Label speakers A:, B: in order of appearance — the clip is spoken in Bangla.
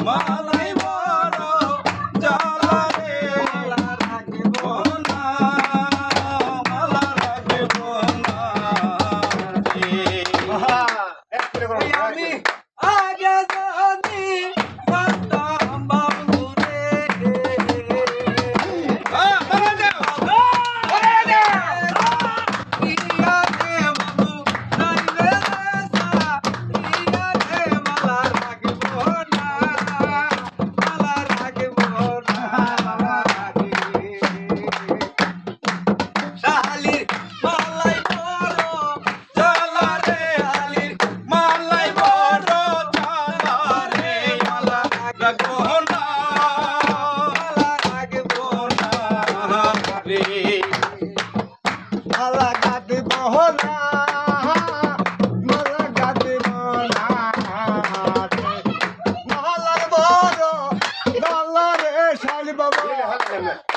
A: মালাই বড় জ্বালা রে রাখব না মালা রাখব না আমি আগে জানি জানতাম বাবু রে
B: মালা গাতে বহনা মালা গাতে বহনা মহলার বড় ডলারে শালি বাবা